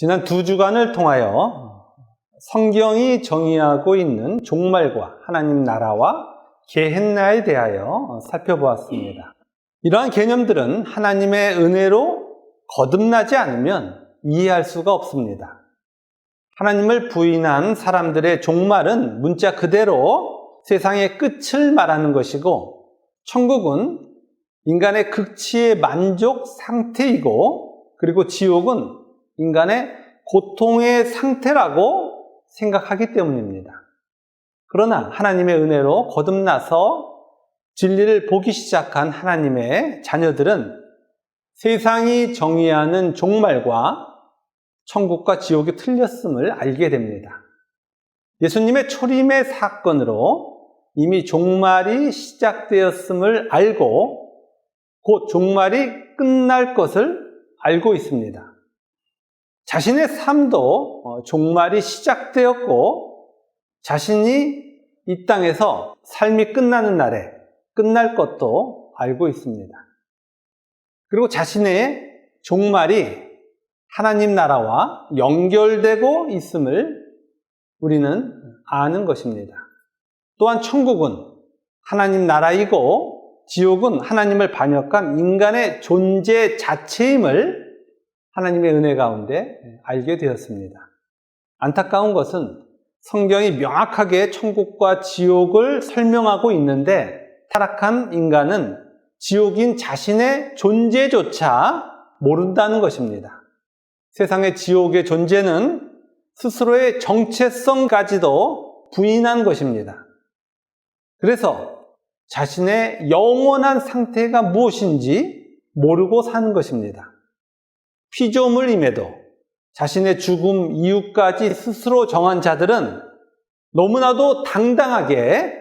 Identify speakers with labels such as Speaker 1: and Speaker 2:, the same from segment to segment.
Speaker 1: 지난 2주간을 통하여 성경이 정의하고 있는 종말과 하나님 나라와 게헨나에 대하여 살펴보았습니다. 이러한 개념들은 하나님의 은혜로 거듭나지 않으면 이해할 수가 없습니다. 하나님을 부인한 사람들의 종말은 문자 그대로 세상의 끝을 말하는 것이고, 천국은 인간의 극치의 만족 상태이고, 그리고 지옥은 인간의 고통의 상태라고 생각하기 때문입니다. 그러나 하나님의 은혜로 거듭나서 진리를 보기 시작한 하나님의 자녀들은 세상이 정의하는 종말과 천국과 지옥이 틀렸음을 알게 됩니다. 예수님의 초림의 사건으로 이미 종말이 시작되었음을 알고 곧 종말이 끝날 것을 알고 있습니다. 자신의 삶도 종말이 시작되었고 자신이 이 땅에서 삶이 끝나는 날에 끝날 것도 알고 있습니다. 그리고 자신의 종말이 하나님 나라와 연결되고 있음을 우리는 아는 것입니다. 또한 천국은 하나님 나라이고 지옥은 하나님을 반역한 인간의 존재 자체임을 하나님의 은혜 가운데 알게 되었습니다. 안타까운 것은 성경이 명확하게 천국과 지옥을 설명하고 있는데 타락한 인간은 지옥인 자신의 존재조차 모른다는 것입니다. 세상의 지옥의 존재는 스스로의 정체성까지도 부인한 것입니다. 그래서 자신의 영원한 상태가 무엇인지 모르고 사는 것입니다. 피조물임에도 자신의 죽음 이유까지 스스로 정한 자들은 너무나도 당당하게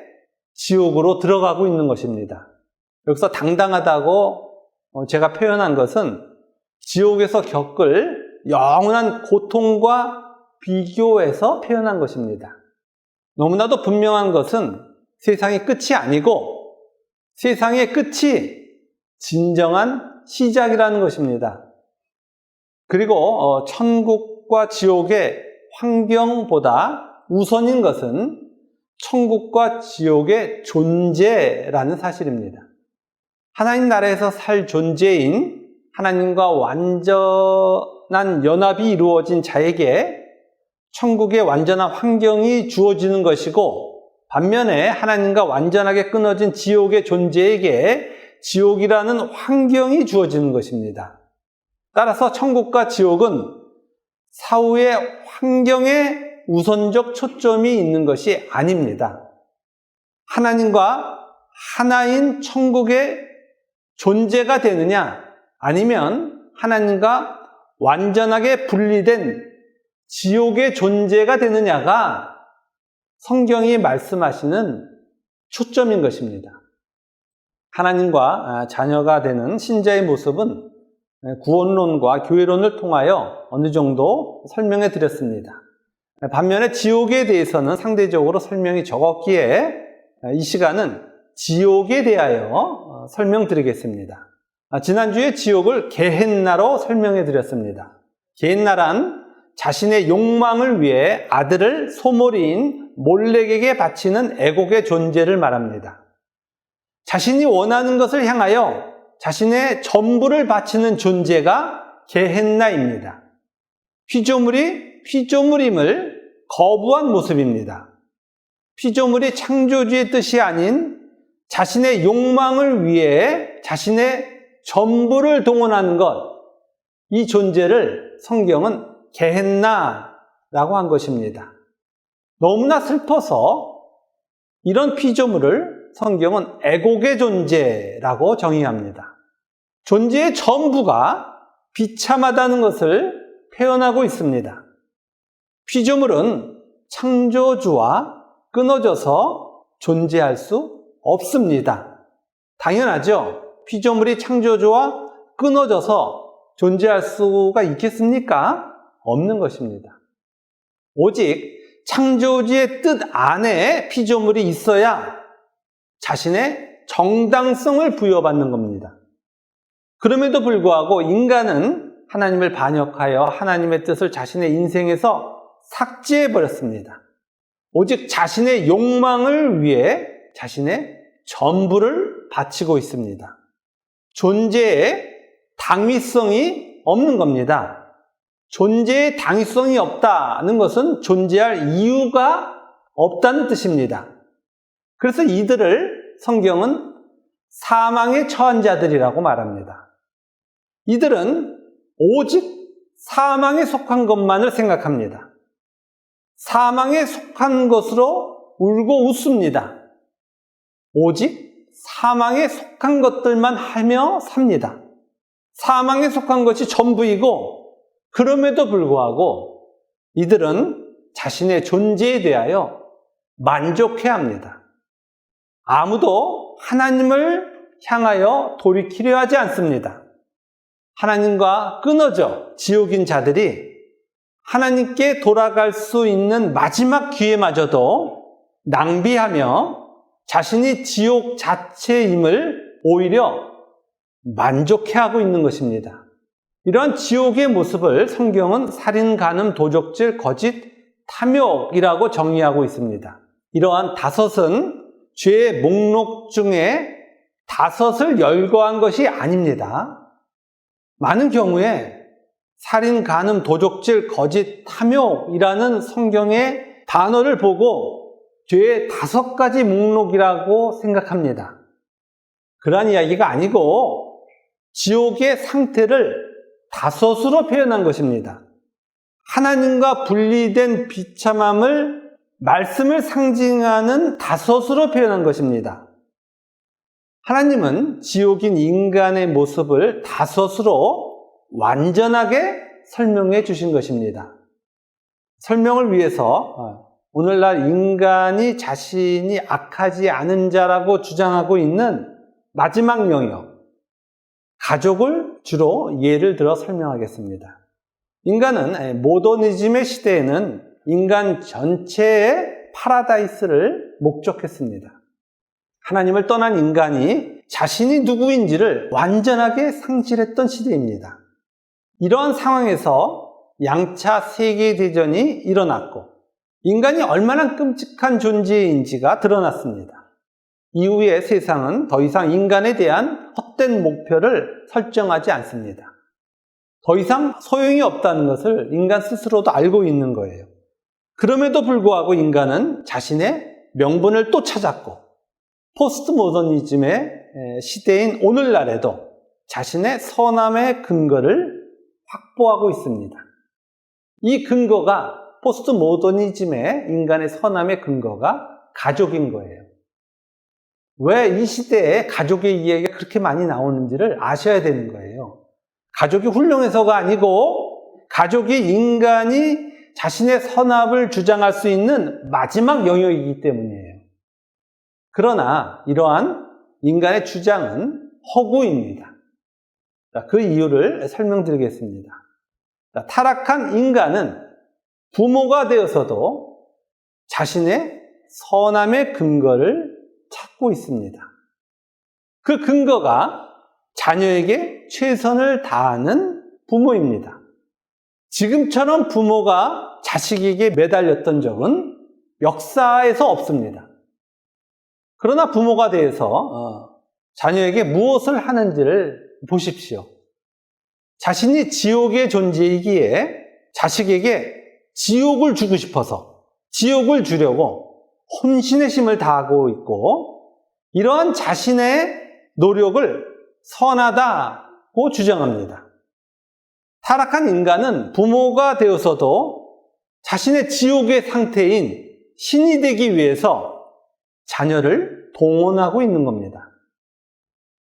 Speaker 1: 지옥으로 들어가고 있는 것입니다. 여기서 당당하다고 제가 표현한 것은 지옥에서 겪을 영원한 고통과 비교해서 표현한 것입니다. 너무나도 분명한 것은 세상의 끝이 아니고 세상의 끝이 진정한 시작이라는 것입니다. 그리고 천국과 지옥의 환경보다 우선인 것은 천국과 지옥의 존재라는 사실입니다. 하나님 나라에서 살 존재인 하나님과 완전한 연합이 이루어진 자에게 천국의 완전한 환경이 주어지는 것이고, 반면에 하나님과 완전하게 끊어진 지옥의 존재에게 지옥이라는 환경이 주어지는 것입니다. 따라서 천국과 지옥은 사후의 환경에 우선적 초점이 있는 것이 아닙니다. 하나님과 하나인 천국의 존재가 되느냐, 아니면 하나님과 완전하게 분리된 지옥의 존재가 되느냐가 성경이 말씀하시는 초점인 것입니다. 하나님과 자녀가 되는 신자의 모습은 구원론과 교회론을 통하여 어느 정도 설명해 드렸습니다. 반면에 지옥에 대해서는 상대적으로 설명이 적었기에 이 시간은 지옥에 대하여 설명드리겠습니다. 지난주에 지옥을 게헨나로 설명해 드렸습니다. 게헨나란 자신의 욕망을 위해 아들을 소몰이인 몰렉에게 바치는 애곡의 존재를 말합니다. 자신이 원하는 것을 향하여 자신의 전부를 바치는 존재가 게헨나입니다. 피조물이 피조물임을 거부한 모습입니다. 피조물이 창조주의 뜻이 아닌 자신의 욕망을 위해 자신의 전부를 동원하는 것, 이 존재를 성경은 게헨나라고 한 것입니다. 너무나 슬퍼서 이런 피조물을 성경은 애곡의 존재라고 정의합니다. 존재의 전부가 비참하다는 것을 표현하고 있습니다. 피조물은 창조주와 끊어져서 존재할 수 없습니다. 당연하죠. 피조물이 창조주와 끊어져서 존재할 수가 있겠습니까? 없는 것입니다. 오직 창조주의 뜻 안에 피조물이 있어야 자신의 정당성을 부여받는 겁니다. 그럼에도 불구하고 인간은 하나님을 반역하여 하나님의 뜻을 자신의 인생에서 삭제해 버렸습니다. 오직 자신의 욕망을 위해 자신의 전부를 바치고 있습니다. 존재에 당위성이 없는 겁니다. 존재에 당위성이 없다는 것은 존재할 이유가 없다는 뜻입니다. 그래서 이들을 성경은 사망에 처한 자들이라고 말합니다. 이들은 오직 사망에 속한 것만을 생각합니다. 사망에 속한 것으로 울고 웃습니다. 오직 사망에 속한 것들만 하며 삽니다. 사망에 속한 것이 전부이고, 그럼에도 불구하고 이들은 자신의 존재에 대하여 만족해야 합니다. 아무도 하나님을 향하여 돌이키려 하지 않습니다. 하나님과 끊어져 지옥인 자들이 하나님께 돌아갈 수 있는 마지막 기회마저도 낭비하며 자신이 지옥 자체임을 오히려 만족해하고 있는 것입니다. 이런 지옥의 모습을 성경은 살인, 간음, 도적질, 거짓, 탐욕이라고 정의하고 있습니다. 이러한 다섯은 죄의 목록 중에 다섯을 열거한 것이 아닙니다. 많은 경우에 살인, 간음, 도적질, 거짓, 탐욕이라는 성경의 단어를 보고 죄의 5가지 목록이라고 생각합니다. 그러한 이야기가 아니고 지옥의 상태를 5으로 표현한 것입니다. 하나님과 분리된 비참함을 말씀을 상징하는 5으로 표현한 것입니다. 하나님은 지옥인 인간의 모습을 5으로 완전하게 설명해 주신 것입니다. 설명을 위해서 오늘날 인간이 자신이 악하지 않은 자라고 주장하고 있는 마지막 영역, 가족을 주로 예를 들어 설명하겠습니다. 인간은 모더니즘의 시대에는 인간 전체의 파라다이스를 목적했습니다. 하나님을 떠난 인간이 자신이 누구인지를 완전하게 상실했던 시대입니다. 이러한 상황에서 양차 세계대전이 일어났고 인간이 얼마나 끔찍한 존재인지가 드러났습니다. 이후에 세상은 더 이상 인간에 대한 헛된 목표를 설정하지 않습니다. 더 이상 소용이 없다는 것을 인간 스스로도 알고 있는 거예요. 그럼에도 불구하고 인간은 자신의 명분을 또 찾았고 포스트 모더니즘의 시대인 오늘날에도 자신의 선함의 근거를 확보하고 있습니다. 이 근거가 포스트 모더니즘의 인간의 선함의 근거가 가족인 거예요. 왜 이 시대에 가족의 이야기가 그렇게 많이 나오는지를 아셔야 되는 거예요. 가족이 훌륭해서가 아니고 가족이 인간이 자신의 선함을 주장할 수 있는 마지막 영역이기 때문이에요. 그러나 이러한 인간의 주장은 허구입니다. 그 이유를 설명드리겠습니다. 타락한 인간은 부모가 되어서도 자신의 선함의 근거를 찾고 있습니다. 그 근거가 자녀에게 최선을 다하는 부모입니다. 지금처럼 부모가 자식에게 매달렸던 적은 역사에서 없습니다. 그러나 부모가 되어서 자녀에게 무엇을 하는지를 보십시오. 자신이 지옥의 존재이기에 자식에게 지옥을 주고 싶어서 지옥을 주려고 혼신의 힘을 다하고 있고 이러한 자신의 노력을 선하다고 주장합니다. 타락한 인간은 부모가 되어서도 자신의 지옥의 상태인 신이 되기 위해서 자녀를 동원하고 있는 겁니다.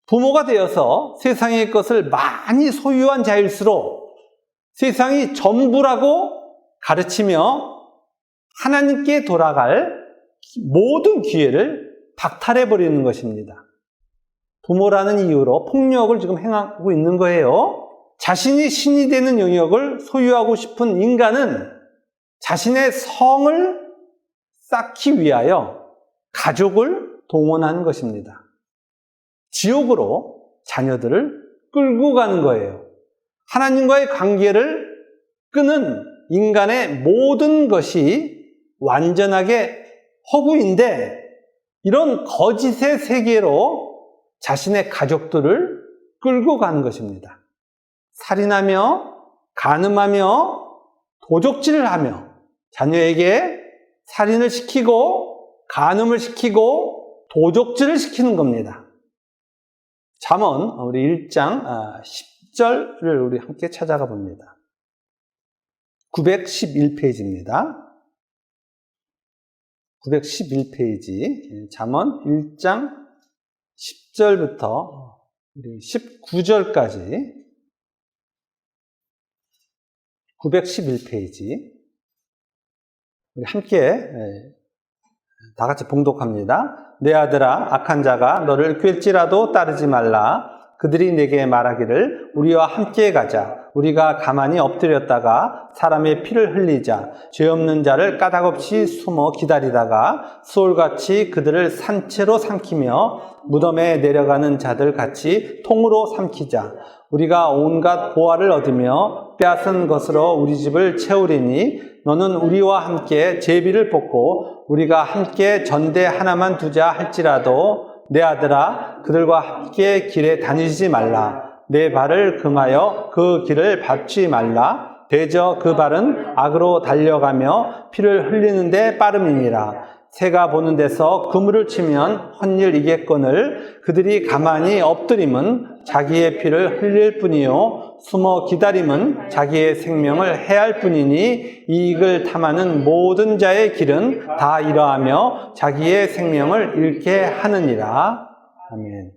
Speaker 1: 부모가 되어서 세상의 것을 많이 소유한 자일수록 세상이 전부라고 가르치며 하나님께 돌아갈 모든 기회를 박탈해버리는 것입니다. 부모라는 이유로 폭력을 지금 행하고 있는 거예요. 자신이 신이 되는 영역을 소유하고 싶은 인간은 자신의 성을 쌓기 위하여 가족을 동원하는 것입니다. 지옥으로 자녀들을 끌고 가는 거예요. 하나님과의 관계를 끄는 인간의 모든 것이 완전하게 허구인데, 이런 거짓의 세계로 자신의 가족들을 끌고 가는 것입니다. 살인하며 간음하며 도적질을 하며 자녀에게 살인을 시키고 간음을 시키고 도적질을 시키는 겁니다. 잠언 우리 1장 10절을 우리 함께 찾아가 봅니다. 911페이지입니다. 911페이지 잠언 1장 10절부터 우리 19절까지 911페이지 우리 함께 다 같이 봉독합니다. 내 아들아, 악한 자가 너를 꿰일지라도 따르지 말라. 그들이 내게 말하기를 우리와 함께 가자. 우리가 가만히 엎드렸다가 사람의 피를 흘리자. 죄 없는 자를 까닭없이 숨어 기다리다가 수올같이 그들을 산채로 삼키며 무덤에 내려가는 자들 같이 통으로 삼키자. 우리가 온갖 보화를 얻으며 빼앗은 것으로 우리 집을 채우리니 너는 우리와 함께 제비를 뽑고 우리가 함께 전대 하나만 두자 할지라도 내 아들아, 그들과 함께 길에 다니지 말라. 내 발을 금하여 그 길을 밟지 말라. 대저 그 발은 악으로 달려가며 피를 흘리는데 빠름이니라. 새가 보는 데서 그물을 치면 헛일이겠거늘 그들이 가만히 엎드림은 자기의 피를 흘릴 뿐이요 숨어 기다림은 자기의 생명을 해할 뿐이니 이익을 탐하는 모든 자의 길은 다 이러하며 자기의 생명을 잃게 하느니라. 아멘.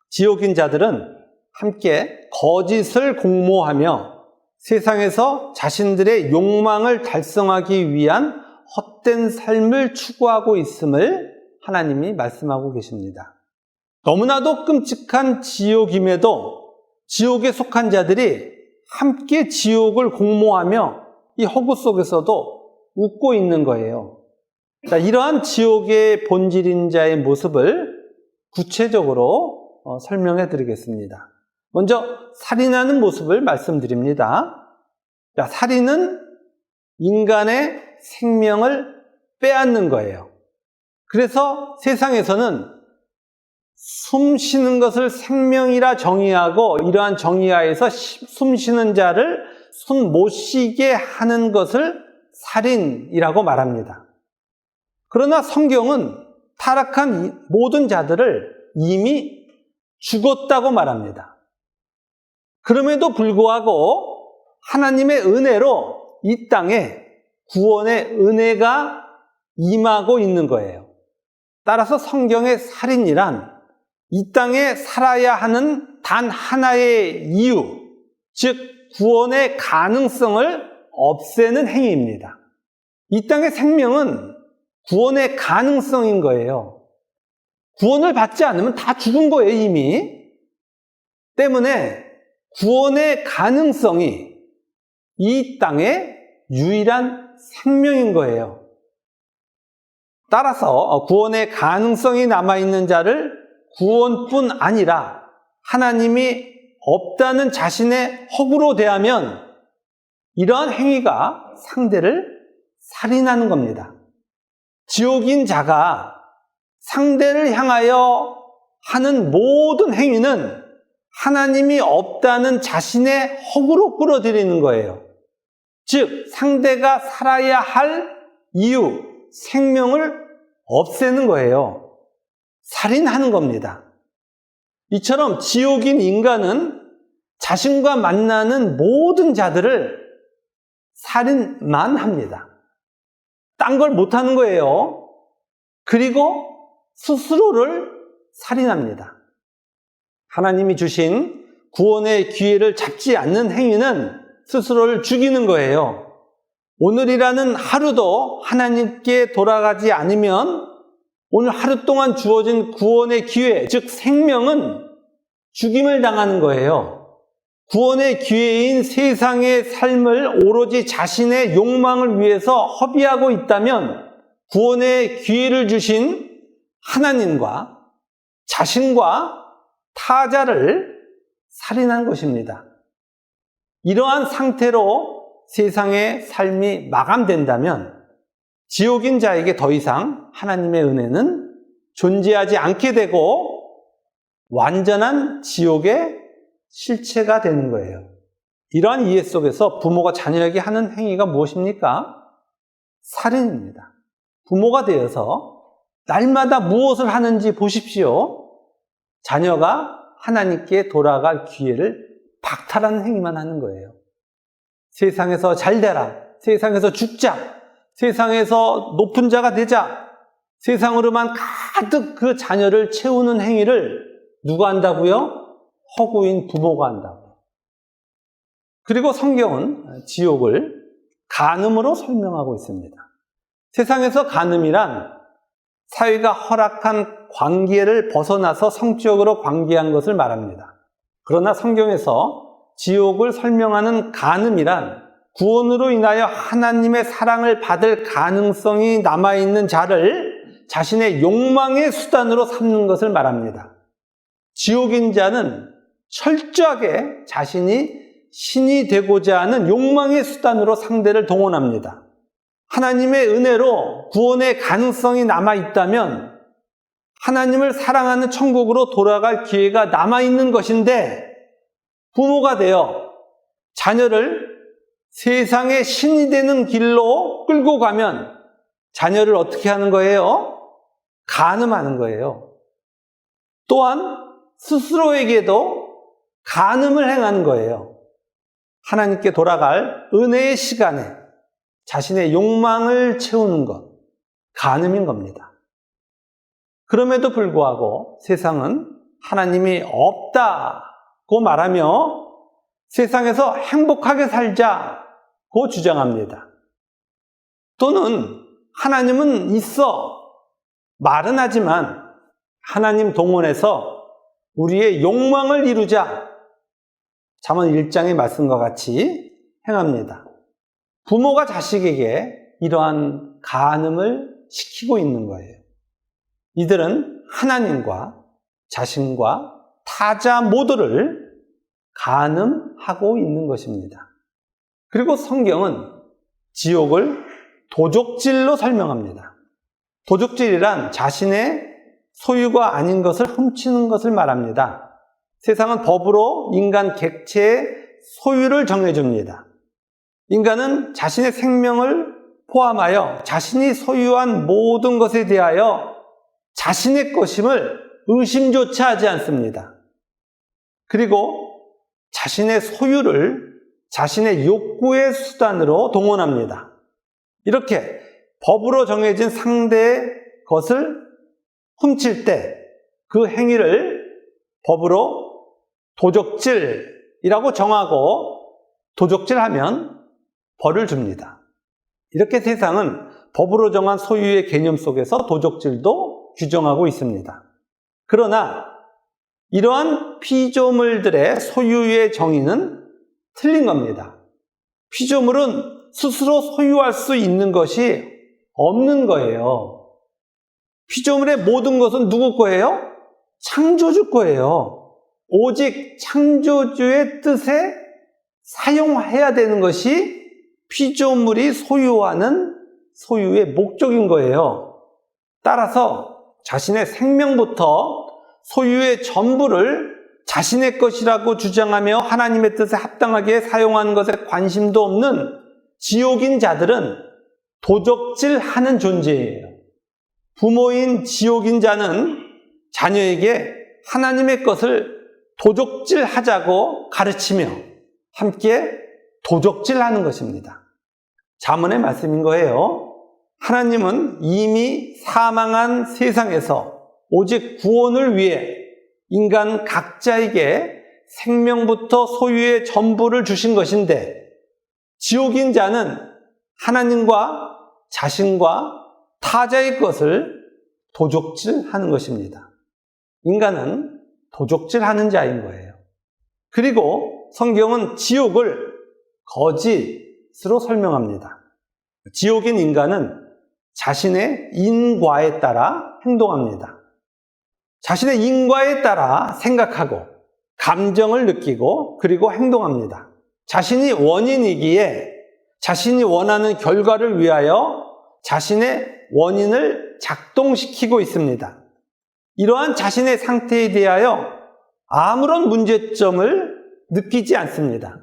Speaker 1: 지옥인 자들은 함께 거짓을 공모하며 세상에서 자신들의 욕망을 달성하기 위한 헛된 삶을 추구하고 있음을 하나님이 말씀하고 계십니다. 너무나도 끔찍한 지옥임에도 지옥에 속한 자들이 함께 지옥을 공모하며 이 허구 속에서도 웃고 있는 거예요. 자, 이러한 지옥의 본질인 자의 모습을 구체적으로 설명해 드리겠습니다. 먼저 살인하는 모습을 말씀드립니다. 자, 살인은 인간의 생명을 빼앗는 거예요. 그래서 세상에서는 숨 쉬는 것을 생명이라 정의하고 이러한 정의하에서 숨 쉬는 자를 숨 못 쉬게 하는 것을 살인이라고 말합니다. 그러나 성경은 타락한 모든 자들을 이미 죽었다고 말합니다. 그럼에도 불구하고 하나님의 은혜로 이 땅에 구원의 은혜가 임하고 있는 거예요. 따라서 성경의 살인이란 이 땅에 살아야 하는 단 하나의 이유, 즉 구원의 가능성을 없애는 행위입니다. 이 땅의 생명은 구원의 가능성인 거예요. 구원을 받지 않으면 다 죽은 거예요, 이미. 때문에 구원의 가능성이 이 땅의 유일한 생명인 거예요. 따라서 구원의 가능성이 남아있는 자를 구원뿐 아니라 하나님이 없다는 자신의 허구로 대하면 이러한 행위가 상대를 살인하는 겁니다. 지옥인 자가 상대를 향하여 하는 모든 행위는 하나님이 없다는 자신의 허구로 끌어들이는 거예요. 즉, 상대가 살아야 할 이유, 생명을 없애는 거예요. 살인하는 겁니다. 이처럼 지옥인 인간은 자신과 만나는 모든 자들을 살인만 합니다. 딴 걸 못하는 거예요. 그리고 스스로를 살인합니다. 하나님이 주신 구원의 기회를 잡지 않는 행위는 스스로를 죽이는 거예요. 오늘이라는 하루도 하나님께 돌아가지 않으면 오늘 하루 동안 주어진 구원의 기회, 즉 생명은 죽임을 당하는 거예요. 구원의 기회인 세상의 삶을 오로지 자신의 욕망을 위해서 허비하고 있다면 구원의 기회를 주신 하나님과 자신과 타자를 살인한 것입니다. 이러한 상태로 세상의 삶이 마감된다면 지옥인 자에게 더 이상 하나님의 은혜는 존재하지 않게 되고 완전한 지옥의 실체가 되는 거예요. 이러한 이해 속에서 부모가 자녀에게 하는 행위가 무엇입니까? 살인입니다. 부모가 되어서 날마다 무엇을 하는지 보십시오. 자녀가 하나님께 돌아갈 기회를 박탈하는 행위만 하는 거예요. 세상에서 잘 되라, 세상에서 죽자, 세상에서 높은 자가 되자, 세상으로만 가득 그 자녀를 채우는 행위를 누가 한다고요? 허구인 부모가 한다고요. 그리고 성경은 지옥을 간음으로 설명하고 있습니다. 세상에서 간음이란 사회가 허락한 관계를 벗어나서 성적으로 관계한 것을 말합니다. 그러나 성경에서 지옥을 설명하는 간음이란 구원으로 인하여 하나님의 사랑을 받을 가능성이 남아있는 자를 자신의 욕망의 수단으로 삼는 것을 말합니다. 지옥인 자는 철저하게 자신이 신이 되고자 하는 욕망의 수단으로 상대를 동원합니다. 하나님의 은혜로 구원의 가능성이 남아있다면 하나님을 사랑하는 천국으로 돌아갈 기회가 남아있는 것인데 부모가 되어 자녀를 세상의 신이 되는 길로 끌고 가면 자녀를 어떻게 하는 거예요? 간음하는 거예요. 또한 스스로에게도 간음을 행하는 거예요. 하나님께 돌아갈 은혜의 시간에 자신의 욕망을 채우는 것, 간음인 겁니다. 그럼에도 불구하고 세상은 하나님이 없다고 말하며 세상에서 행복하게 살자고 주장합니다. 또는 하나님은 있어 말은 하지만 하나님 동원해서 우리의 욕망을 이루자 잠언 1장의 말씀과 같이 행합니다. 부모가 자식에게 이러한 간음을 시키고 있는 거예요. 이들은 하나님과 자신과 타자 모두를 간음하고 있는 것입니다. 그리고 성경은 지옥을 도적질로 설명합니다. 도적질이란 자신의 소유가 아닌 것을 훔치는 것을 말합니다. 세상은 법으로 인간 객체의 소유를 정해줍니다. 인간은 자신의 생명을 포함하여 자신이 소유한 모든 것에 대하여 자신의 것임을 의심조차 하지 않습니다. 그리고 자신의 소유를 자신의 욕구의 수단으로 동원합니다. 이렇게 법으로 정해진 상대의 것을 훔칠 때 그 행위를 법으로 도적질이라고 정하고 도적질하면 벌을 줍니다. 이렇게 세상은 법으로 정한 소유의 개념 속에서 도적질도 규정하고 있습니다. 그러나 이러한 피조물들의 소유의 정의는 틀린 겁니다. 피조물은 스스로 소유할 수 있는 것이 없는 거예요. 피조물의 모든 것은 누구 거예요? 창조주 거예요. 오직 창조주의 뜻에 사용해야 되는 것이 피조물이 소유하는 소유의 목적인 거예요. 따라서 자신의 생명부터 소유의 전부를 자신의 것이라고 주장하며 하나님의 뜻에 합당하게 사용하는 것에 관심도 없는 지옥인 자들은 도적질하는 존재예요. 부모인 지옥인 자는 자녀에게 하나님의 것을 도적질하자고 가르치며 함께 도적질하는 것입니다. 잠언의 말씀인 거예요. 하나님은 이미 사망한 세상에서 오직 구원을 위해 인간 각자에게 생명부터 소유의 전부를 주신 것인데 지옥인 자는 하나님과 자신과 타자의 것을 도적질하는 것입니다. 인간은 도적질하는 자인 거예요. 그리고 성경은 지옥을 거짓으로 설명합니다. 지옥인 인간은 자신의 인과에 따라 행동합니다. 자신의 인과에 따라 생각하고 감정을 느끼고 그리고 행동합니다. 자신이 원인이기에 자신이 원하는 결과를 위하여 자신의 원인을 작동시키고 있습니다. 이러한 자신의 상태에 대하여 아무런 문제점을 느끼지 않습니다.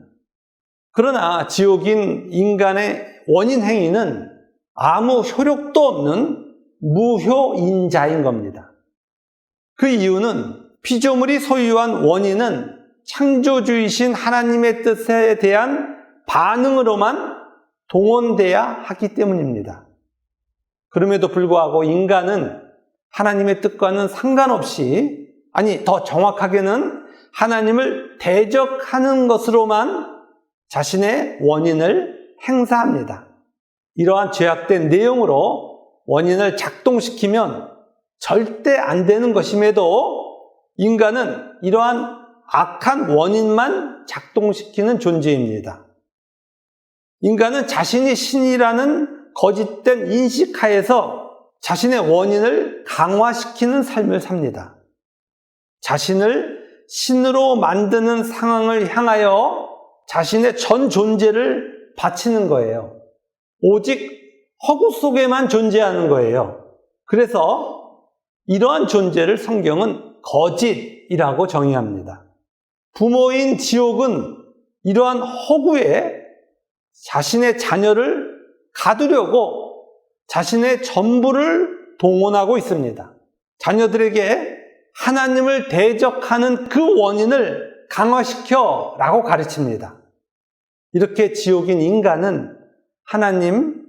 Speaker 1: 그러나 지옥인 인간의 원인 행위는 아무 효력도 없는 무효인자인 겁니다. 그 이유는 피조물이 소유한 원인은 창조주이신 하나님의 뜻에 대한 반응으로만 동원돼야 하기 때문입니다. 그럼에도 불구하고 인간은 하나님의 뜻과는 상관없이, 아니 더 정확하게는 하나님을 대적하는 것으로만 자신의 원인을 행사합니다. 이러한 죄악된 내용으로 원인을 작동시키면 절대 안 되는 것임에도 인간은 이러한 악한 원인만 작동시키는 존재입니다. 인간은 자신이 신이라는 거짓된 인식하에서 자신의 원인을 강화시키는 삶을 삽니다. 자신을 신으로 만드는 상황을 향하여 자신의 전 존재를 바치는 거예요. 오직 허구 속에만 존재하는 거예요. 그래서 이러한 존재를 성경은 거짓이라고 정의합니다. 부모인 지옥은 이러한 허구에 자신의 자녀를 가두려고 자신의 전부를 동원하고 있습니다. 자녀들에게 하나님을 대적하는 그 원인을 강화시켜 라고 가르칩니다. 이렇게 지옥인 인간은 하나님,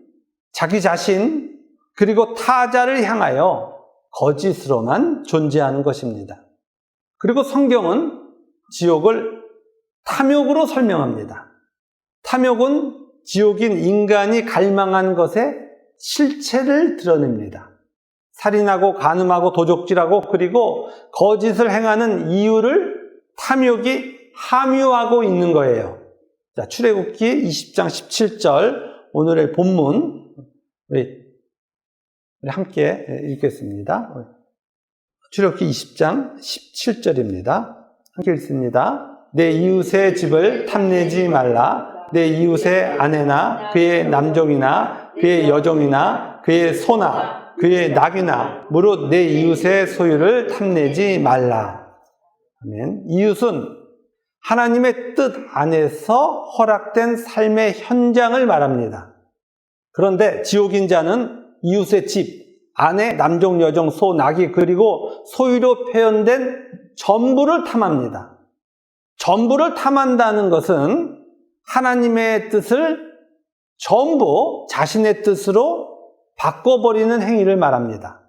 Speaker 1: 자기 자신, 그리고 타자를 향하여 거짓으로만 존재하는 것입니다. 그리고 성경은 지옥을 탐욕으로 설명합니다. 탐욕은 지옥인 인간이 갈망한 것의 실체를 드러냅니다. 살인하고 간음하고 도적질하고 그리고 거짓을 행하는 이유를 탐욕이 함유하고 있는 거예요. 자, 출애굽기 20장 17절 오늘의 본문 우리 함께 읽겠습니다. 출애굽기 20장 17절입니다. 함께 읽습니다. 내 이웃의 집을 탐내지 말라. 내 이웃의 아내나 그의 남종이나 그의 여종이나 그의 소나 그의 낙이나 무릇 내 이웃의 소유를 탐내지 말라. 아멘. 이웃은 하나님의 뜻 안에서 허락된 삶의 현장을 말합니다. 그런데 지옥인 자는 이웃의 집, 아내, 남종, 여종, 소, 나귀 그리고 소유로 표현된 전부를 탐합니다. 전부를 탐한다는 것은 하나님의 뜻을 전부 자신의 뜻으로 바꿔버리는 행위를 말합니다.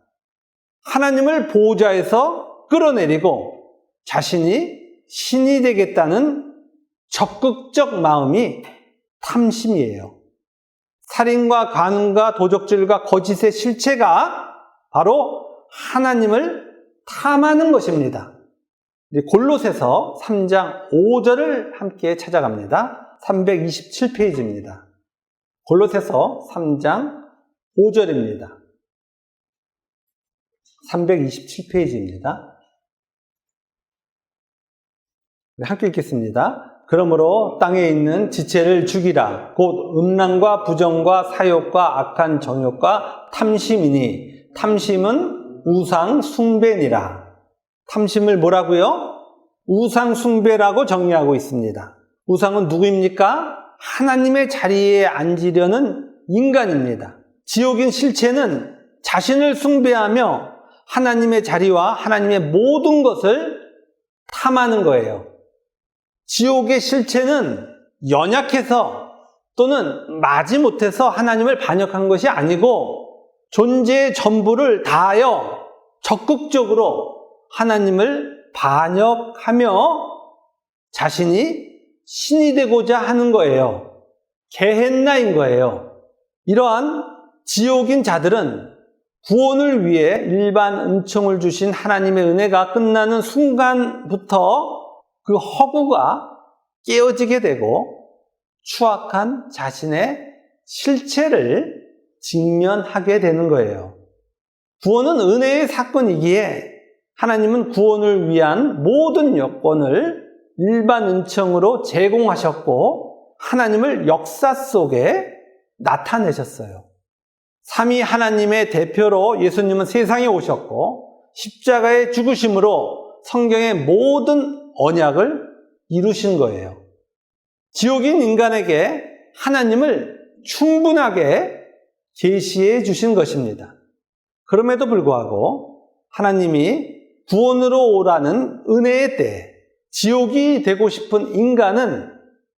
Speaker 1: 하나님을 보호자에서 끌어내리고 자신이 신이 되겠다는 적극적 마음이 탐심이에요. 살인과 간음과 도적질과 거짓의 실체가 바로 하나님을 탐하는 것입니다. 골로새서 3장 5절을 함께 찾아갑니다. 327페이지입니다. 골로새서 3장 5절입니다. 327페이지입니다. 함께 읽겠습니다. 그러므로 땅에 있는 지체를 죽이라. 곧 음란과 부정과 사욕과 악한 정욕과 탐심이니 탐심은 우상 숭배니라. 탐심을 뭐라고요? 우상 숭배라고 정의하고 있습니다. 우상은 누구입니까? 하나님의 자리에 앉으려는 인간입니다. 지옥인 실체는 자신을 숭배하며 하나님의 자리와 하나님의 모든 것을 탐하는 거예요. 지옥의 실체는 연약해서 또는 마지못해서 하나님을 반역한 것이 아니고 존재의 전부를 다하여 적극적으로 하나님을 반역하며 자신이 신이 되고자 하는 거예요. 게헨나인 거예요. 이러한 지옥인 자들은 구원을 위해 일반 은총을 주신 하나님의 은혜가 끝나는 순간부터 그 허구가 깨어지게 되고 추악한 자신의 실체를 직면하게 되는 거예요. 구원은 은혜의 사건이기에 하나님은 구원을 위한 모든 여건을 일반 은총으로 제공하셨고 하나님을 역사 속에 나타내셨어요. 삼위 하나님의 대표로 예수님은 세상에 오셨고 십자가의 죽으심으로 성경의 모든 언약을 이루신 거예요. 지옥인 인간에게 하나님을 충분하게 계시해 주신 것입니다. 그럼에도 불구하고 하나님이 구원으로 오라는 은혜의 때에 지옥이 되고 싶은 인간은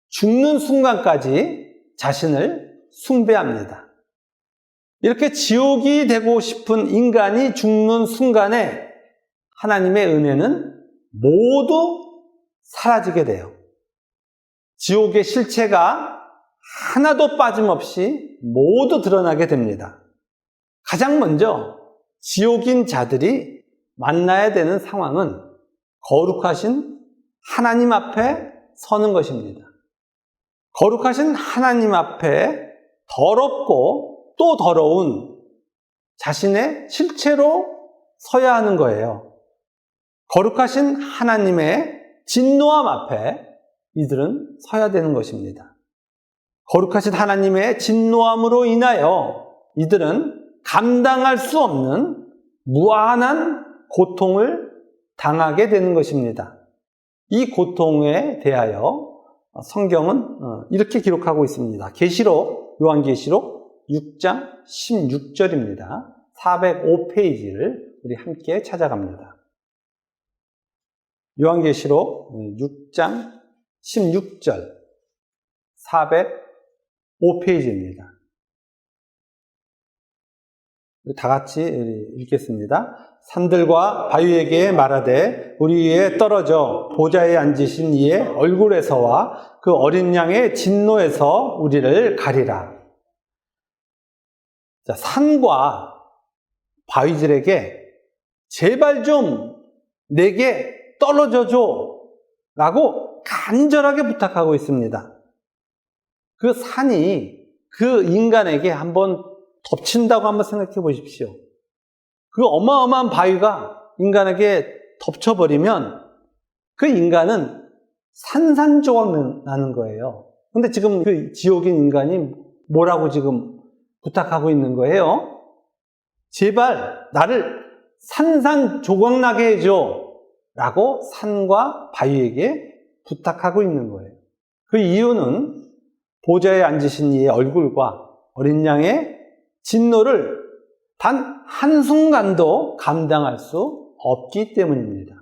Speaker 1: 죽는 순간까지 자신을 숭배합니다. 이렇게 지옥이 되고 싶은 인간이 죽는 순간에 하나님의 은혜는 모두 사라지게 돼요. 지옥의 실체가 하나도 빠짐없이 모두 드러나게 됩니다. 가장 먼저 지옥인 자들이 만나야 되는 상황은 거룩하신 하나님 앞에 서는 것입니다. 거룩하신 하나님 앞에 더럽고 또 더러운 자신의 실체로 서야 하는 거예요. 거룩하신 하나님의 진노함 앞에 이들은 서야 되는 것입니다. 거룩하신 하나님의 진노함으로 인하여 이들은 감당할 수 없는 무한한 고통을 당하게 되는 것입니다. 이 고통에 대하여 성경은 이렇게 기록하고 있습니다. 요한계시록 6장 16절입니다. 405페이지를 우리 함께 찾아갑니다. 요한계시록 6장 16절 405페이지입니다. 다 같이 읽겠습니다. 산들과 바위에게 말하되 우리 위에 떨어져 보좌에 앉으신 이의 얼굴에서와 그 어린 양의 진노에서 우리를 가리라. 자, 산과 바위들에게 제발 좀 내게 떨어져줘 라고 간절하게 부탁하고 있습니다. 그 산이 그 인간에게 한번 덮친다고 한번 생각해 보십시오. 그 어마어마한 바위가 인간에게 덮쳐버리면 그 인간은 산산조각 나는 거예요. 근데 지금 그 지옥인 인간이 뭐라고 지금 부탁하고 있는 거예요? 제발 나를 산산조각 나게 해줘 라고 산과 바위에게 부탁하고 있는 거예요. 그 이유는 보좌에 앉으신 이의 얼굴과 어린 양의 진노를 단 한순간도 감당할 수 없기 때문입니다.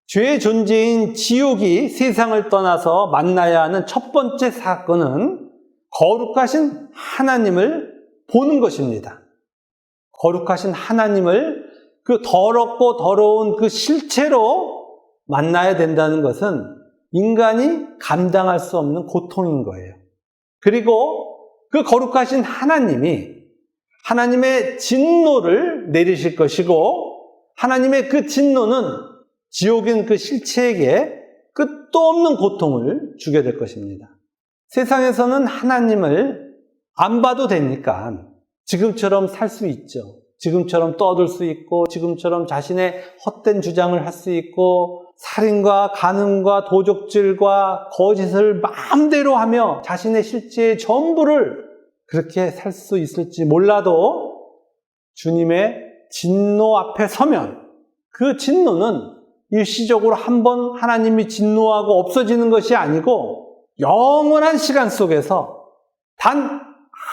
Speaker 1: 죄의 존재인 지옥이 세상을 떠나서 만나야 하는 첫 번째 사건은 거룩하신 하나님을 보는 것입니다. 거룩하신 하나님을 그 더럽고 더러운 그 실체로 만나야 된다는 것은 인간이 감당할 수 없는 고통인 거예요. 그리고 그 거룩하신 하나님이 하나님의 진노를 내리실 것이고 하나님의 그 진노는 지옥인 그 실체에게 끝도 없는 고통을 주게 될 것입니다. 세상에서는 하나님을 안 봐도 되니까 지금처럼 살 수 있죠. 지금처럼 떠들 수 있고 지금처럼 자신의 헛된 주장을 할 수 있고 살인과 간음과 도적질과 거짓을 마음대로 하며 자신의 실체의 전부를 그렇게 살 수 있을지 몰라도 주님의 진노 앞에 서면 그 진노는 일시적으로 한번 하나님이 진노하고 없어지는 것이 아니고 영원한 시간 속에서 단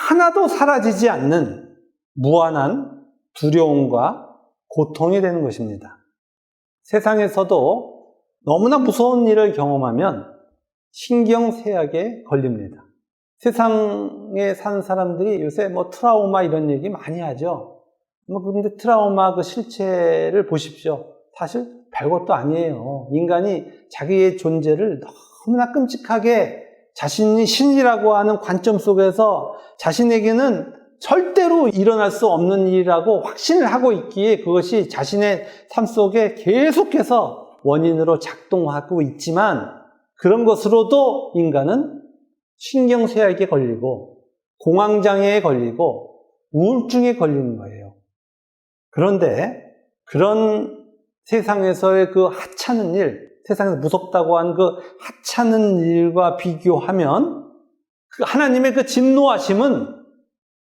Speaker 1: 하나도 사라지지 않는 무한한 두려움과 고통이 되는 것입니다. 세상에서도 너무나 무서운 일을 경험하면 신경쇠약에 걸립니다. 세상에 사는 사람들이 요새 트라우마 이런 얘기 많이 하죠. 근데 트라우마 그 실체를 보십시오. 사실 별것도 아니에요. 인간이 자기의 존재를 너무나 끔찍하게 자신이 신이라고 하는 관점 속에서 자신에게는 절대로 일어날 수 없는 일이라고 확신을 하고 있기에 그것이 자신의 삶 속에 계속해서 원인으로 작동하고 있지만 그런 것으로도 인간은 신경쇠약에 걸리고 공황장애에 걸리고 우울증에 걸리는 거예요. 그런데 그런 세상에서의 그 하찮은 일, 세상에서 무섭다고 하는 그 하찮은 일과 비교하면 그 하나님의 그 진노하심은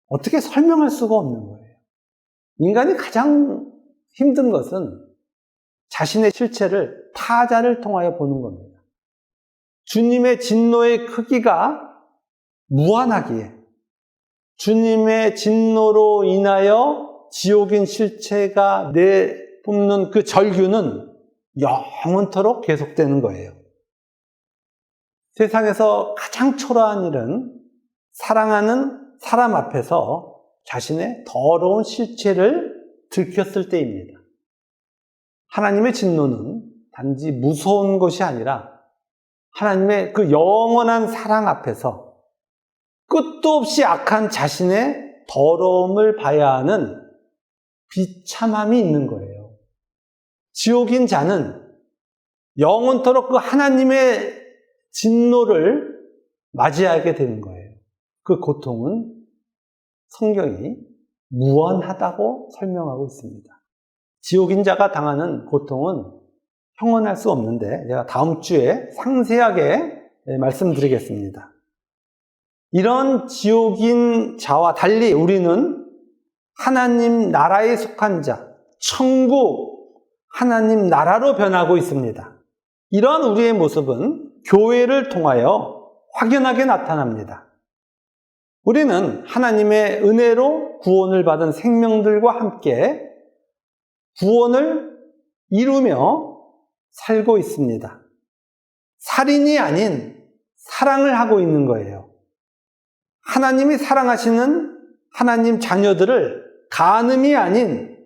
Speaker 1: 어떻게 설명할 수가 없는 거예요. 인간이 가장 힘든 것은 자신의 실체를 타자를 통하여 보는 겁니다. 주님의 진노의 크기가 무한하기에 주님의 진노로 인하여 지옥인 실체가 내뿜는 그 절규는 영원토록 계속되는 거예요. 세상에서 가장 초라한 일은 사랑하는 사람 앞에서 자신의 더러운 실체를 들켰을 때입니다. 하나님의 진노는 단지 무서운 것이 아니라 하나님의 그 영원한 사랑 앞에서 끝도 없이 악한 자신의 더러움을 봐야 하는 비참함이 있는 거예요. 지옥인 자는 영원토록 그 하나님의 진노를 맞이하게 되는 거예요. 그 고통은 성경이 무한하다고 설명하고 있습니다. 지옥인 자가 당하는 고통은 형언할 수 없는데 제가 다음 주에 상세하게 말씀드리겠습니다. 이런 지옥인 자와 달리 우리는 하나님 나라에 속한 자, 천국, 하나님 나라로 변하고 있습니다. 이러한 우리의 모습은 교회를 통하여 확연하게 나타납니다. 우리는 하나님의 은혜로 구원을 받은 생명들과 함께 구원을 이루며 살고 있습니다. 살인이 아닌 사랑을 하고 있는 거예요. 하나님이 사랑하시는 하나님 자녀들을 간음이 아닌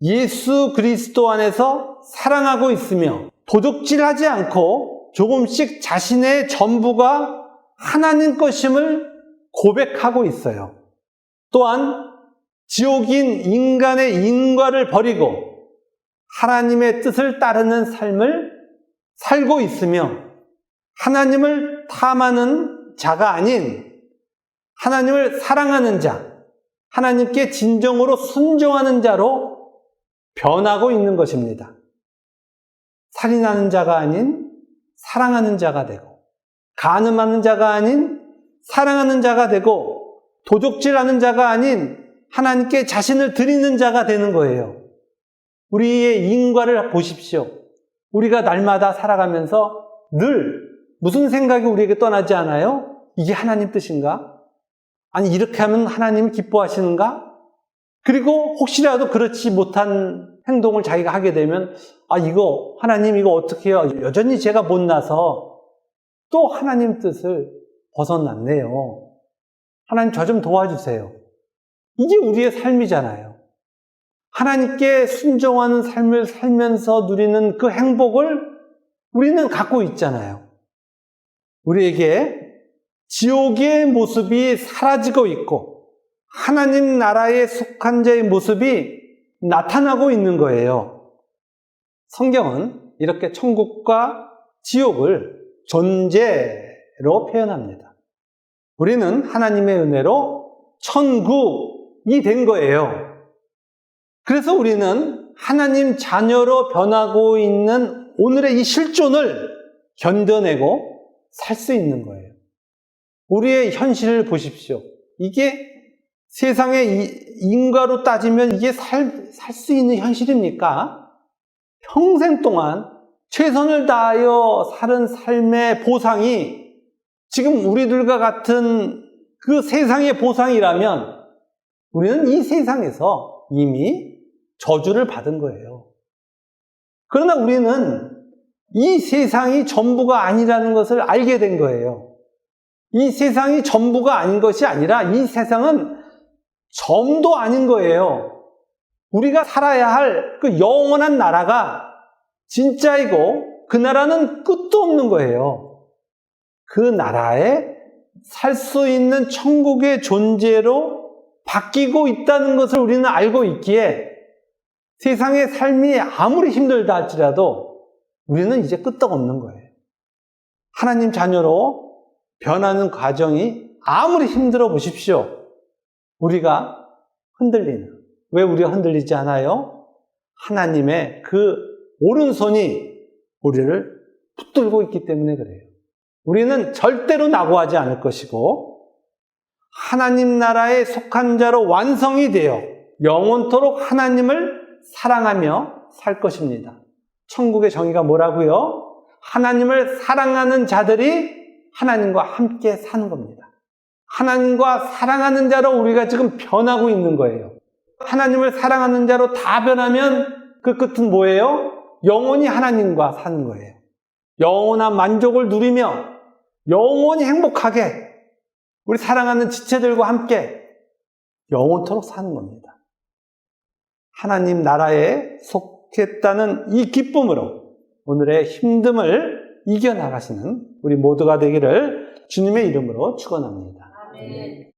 Speaker 1: 예수 그리스도 안에서 사랑하고 있으며 도둑질하지 않고 조금씩 자신의 전부가 하나님 것임을 고백하고 있어요. 또한 지옥인 인간의 인과를 버리고 하나님의 뜻을 따르는 삶을 살고 있으며 하나님을 탐하는 자가 아닌 하나님을 사랑하는 자, 하나님께 진정으로 순종하는 자로 변하고 있는 것입니다. 살인하는 자가 아닌 사랑하는 자가 되고 간음하는 자가 아닌 사랑하는 자가 되고 도둑질하는 자가 아닌 하나님께 자신을 드리는 자가 되는 거예요. 우리의 인과를 보십시오. 우리가 날마다 살아가면서 늘 무슨 생각이 우리에게 떠나지 않아요? 이게 하나님 뜻인가? 아니 이렇게 하면 하나님이 기뻐하시는가? 그리고 혹시라도 그렇지 못한 행동을 자기가 하게 되면 이거 하나님 이거 어떻게 해요? 여전히 제가 못나서 또 하나님 뜻을 벗어났네요. 하나님 저 좀 도와주세요. 이게 우리의 삶이잖아요. 하나님께 순종하는 삶을 살면서 누리는 그 행복을 우리는 갖고 있잖아요. 우리에게 지옥의 모습이 사라지고 있고 하나님 나라에 속한 자의 모습이 나타나고 있는 거예요. 성경은 이렇게 천국과 지옥을 존재로 표현합니다. 우리는 하나님의 은혜로 천국이 된 거예요. 그래서 우리는 하나님 자녀로 변하고 있는 오늘의 이 실존을 견뎌내고 살 수 있는 거예요. 우리의 현실을 보십시오. 이게 세상의 인과로 따지면 이게 살 수 있는 현실입니까? 평생 동안 최선을 다하여 사는 삶의 보상이 지금 우리들과 같은 그 세상의 보상이라면 우리는 이 세상에서 이미 저주를 받은 거예요. 그러나 우리는 이 세상이 전부가 아니라는 것을 알게 된 거예요. 이 세상이 전부가 아닌 것이 아니라 이 세상은 점도 아닌 거예요. 우리가 살아야 할 그 영원한 나라가 진짜이고 그 나라는 끝도 없는 거예요. 그 나라에 살 수 있는 천국의 존재로 바뀌고 있다는 것을 우리는 알고 있기에 세상의 삶이 아무리 힘들다 할지라도 우리는 이제 끄떡없는 거예요. 하나님 자녀로 변하는 과정이 아무리 힘들어 보십시오. 우리가 흔들리는. 왜 우리가 흔들리지 않아요? 하나님의 그 오른손이 우리를 붙들고 있기 때문에 그래요. 우리는 절대로 낙오하지 않을 것이고 하나님 나라에 속한 자로 완성이 되어 영원토록 하나님을 사랑하며 살 것입니다. 천국의 정의가 뭐라고요? 하나님을 사랑하는 자들이 하나님과 함께 사는 겁니다. 하나님과 사랑하는 자로 우리가 지금 변하고 있는 거예요. 하나님을 사랑하는 자로 다 변하면 그 끝은 뭐예요? 영원히 하나님과 사는 거예요. 영원한 만족을 누리며 영원히 행복하게 우리 사랑하는 지체들과 함께 영원토록 사는 겁니다. 하나님 나라에 속했다는 이 기쁨으로 오늘의 힘듦을 이겨나가시는 우리 모두가 되기를 주님의 이름으로 축원합니다.
Speaker 2: 아멘.